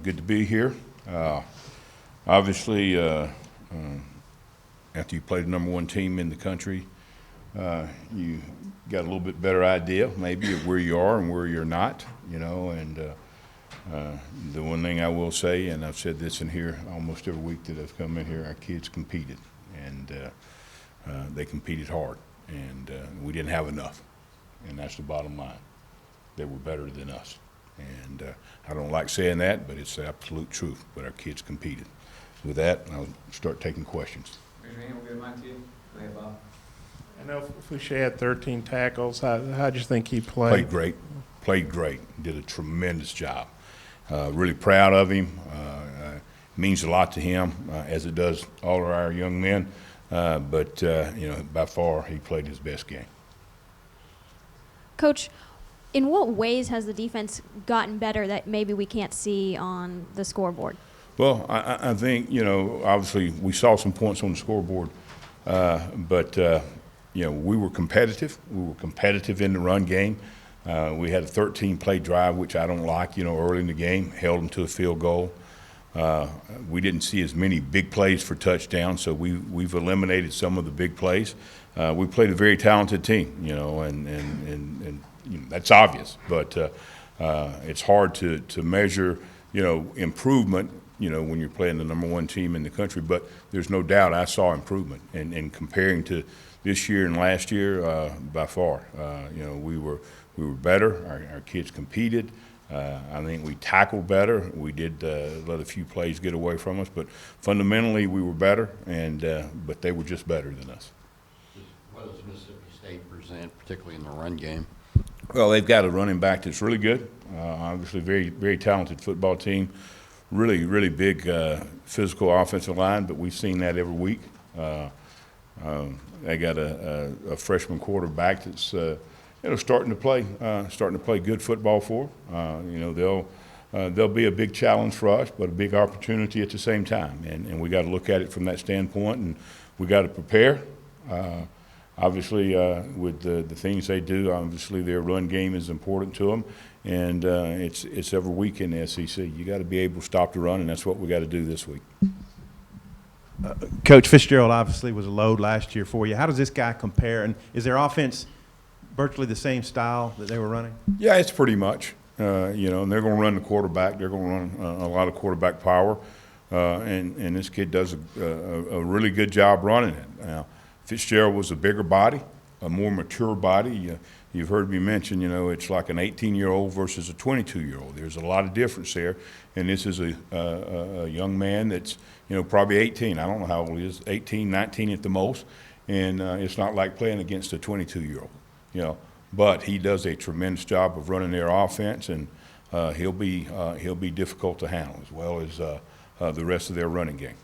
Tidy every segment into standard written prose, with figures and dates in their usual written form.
Good to be here. Obviously, after you play the number one team in the country, you got a little bit better idea maybe of where you are and where you're not, and the one thing I will say, and I've said this in here almost every week that I've come in here, our kids competed, and they competed hard, and we didn't have enough, and that's the bottom line. They were better than us. And I don't like saying that, but it's the absolute truth. But our kids competed. With that, I'll start taking questions. Raise your hand, we'll get a mic to you. Go ahead, Bob. I know Fouché had 13 tackles. How'd you think he played? Played great. Did a tremendous job. Really proud of him. Means a lot to him, as it does all of our young men. But by far, he played his best game. Coach, in what ways has the defense gotten better that maybe we can't see on the scoreboard? Well, I think, obviously we saw some points on the scoreboard, but we were competitive. We were competitive in the run game. We had a 13-play drive, which I don't like, early in the game, held them to a field goal. We didn't see as many big plays for touchdowns, so we've eliminated some of the big plays. We played a very talented team, and that's obvious, but it's hard to measure, improvement, when you're playing the number one team in the country. But there's no doubt I saw improvement, and comparing to this year and last year, by far, we were better. Our kids competed. I think we tackled better. We did let a few plays get away from us, but fundamentally we were better, but they were just better than us. What does Mississippi State present, particularly in the run game? Well, they've got a running back that's really good. Obviously, very, very talented football team. Really, really big physical offensive line, but we've seen that every week. They got a freshman quarterback that's starting to play good football for them. They'll be a big challenge for us, but a big opportunity at the same time. And we got to look at it from that standpoint, and we got to prepare. Obviously, with the things they do, obviously their run game is important to them, and it's every week in the SEC. You got to be able to stop the run, and that's what we got to do this week. Coach Fitzgerald obviously was a load last year for you. How does this guy compare, and is their offense virtually the same style that they were running? Yeah, it's pretty much. And they're going to run the quarterback. They're going to run a lot of quarterback power, and this kid does a really good job running it. Now, Fitzgerald was a bigger body, a more mature body. You've heard me mention, it's like an 18-year-old versus a 22-year-old. There's a lot of difference there, and this is a young man that's, probably 18. I don't know how old he is, 18, 19 at the most, and it's not like playing against a 22-year-old, But he does a tremendous job of running their offense, and he'll be difficult to handle, as well as the rest of their running game.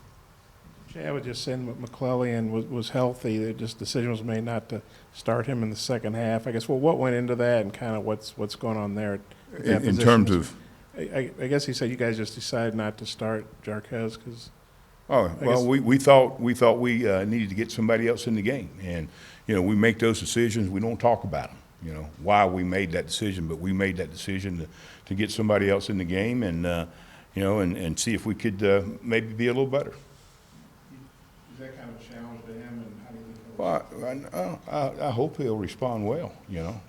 I would just say McClellan was healthy. The decision was made not to start him in the second half. I guess, what went into that, and kind of what's going on there? In terms of, I guess he said you guys just decided not to start Jarquez because. Oh well, we thought we needed to get somebody else in the game, and we make those decisions. We don't talk about them. Why we made that decision, but we made that decision to get somebody else in the game, and and see if we could maybe be a little better. Is that kind of a challenge to him, and how do you think? Well, I hope he'll respond well.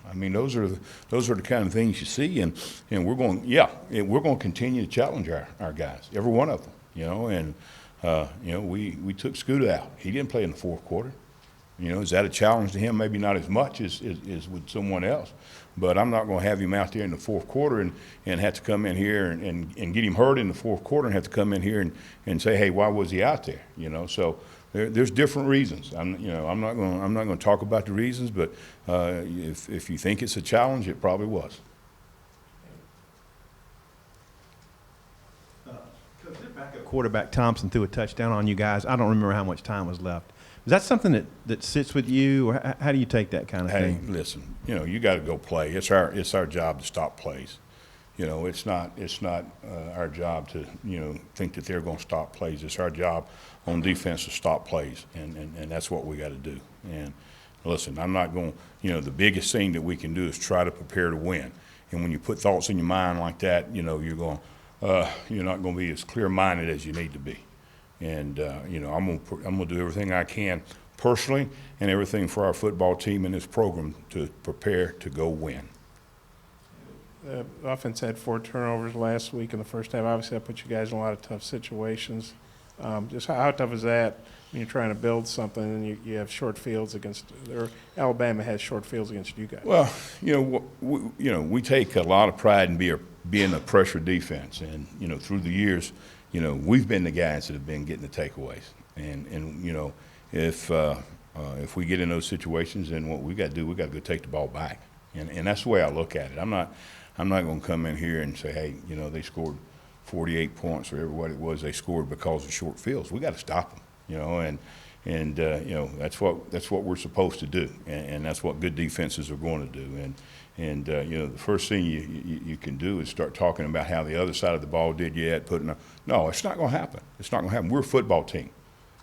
I mean, those are the kind of things you see, and we're going to continue to challenge our guys, every one of them. We took Scooter out. He didn't play in the fourth quarter. Is that a challenge to him? Maybe not as much as with someone else, but I'm not going to have him out there in the fourth quarter and have to come in here and get him hurt in the fourth quarter and have to come in here and say, hey, why was he out there? So there's different reasons. I'm not going to talk about the reasons, but if you think it's a challenge, it probably was. Backup quarterback Thompson threw a touchdown on you guys. I don't remember how much time was left. Is that something that sits with you, or how do you take that kind of thing? Hey, listen, you got to go play. It's our job to stop plays. It's not our job to think that they're going to stop plays. It's our job on defense to stop plays, and that's what we got to do. And listen, I'm not going. The biggest thing that we can do is try to prepare to win. And when you put thoughts in your mind like that, you're going, you're not going to be as clear-minded as you need to be. And you know, I'm going to do everything I can personally and everything for our football team and this program to prepare to go win. The offense had 4 turnovers last week in the first half. Obviously, that put you guys in a lot of tough situations. Just how tough is that when you're trying to build something and you have short fields against, or Alabama has short fields against you guys? Well, you know, we take a lot of pride in being a pressure defense, and you know, through the years, you know, we've been the guys that have been getting the takeaways, and you know, if we get in those situations, then what we got to do, we got to go take the ball back, and that's the way I look at it. I'm not going to come in here and say, hey, you know, they scored 48 points or what it was they scored because of short fields. We got to stop them, you know, and you know, that's what we're supposed to do, and that's what good defenses are going to do. And you know, the first thing you can do is start talking about how the other side of the ball did yet. No, it's not going to happen. It's not going to happen. We're a football team,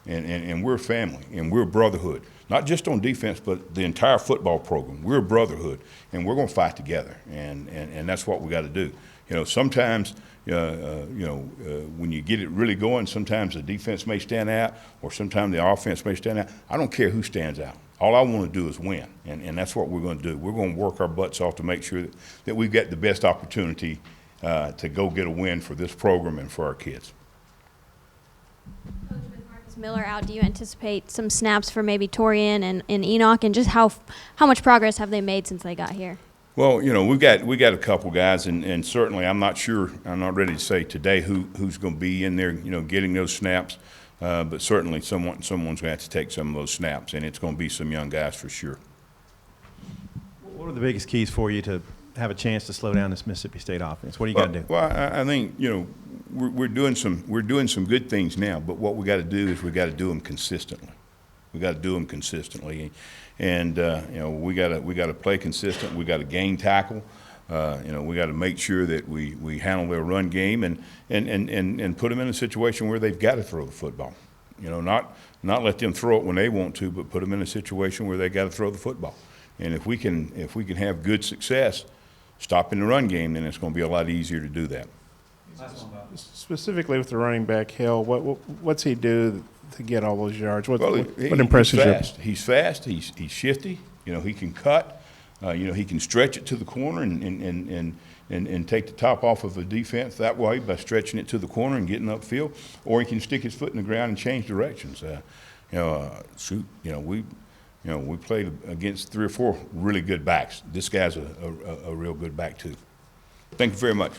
and we're a family, and we're a brotherhood. Not just on defense, but the entire football program. We're a brotherhood, and we're going to fight together, and that's what we got to do. You know, sometimes, when you get it really going, sometimes the defense may stand out, or sometimes the offense may stand out. I don't care who stands out. All I want to do is win, and that's what we're going to do. We're going to work our butts off to make sure that we've got the best opportunity to go get a win for this program and for our kids. Coach, with Marcus Miller out, do you anticipate some snaps for maybe Torian and Enoch, and just how much progress have they made since they got here? Well, you know, we got a couple guys, and certainly I'm not sure. I'm not ready to say today who's going to be in there, you know, getting those snaps. But certainly someone's going to have to take some of those snaps, and it's going to be some young guys for sure. What are the biggest keys for you to have a chance to slow down this Mississippi State offense? What do you got to do? Well, I think, you know, we're doing some good things now, but what we got to do is we got to do them consistently. We got to do them consistently, and you know, we got to play consistent. We got to gain tackle. You know, we got to make sure that we handle their run game and put them in a situation where they've got to throw the football. You know, not let them throw it when they want to, but put them in a situation where they got to throw the football. And if we can have good success stopping the run game, then it's going to be a lot easier to do that. Specifically with the running back, Hill, what's he do to get all those yards? What Well, impresses you? He's fast. He's shifty. You know, he can cut. You know, he can stretch it to the corner and take the top off of a defense that way by stretching it to the corner and getting upfield, or he can stick his foot in the ground and change directions. We played against 3 or 4 really good backs. This guy's a real good back too. Thank you very much.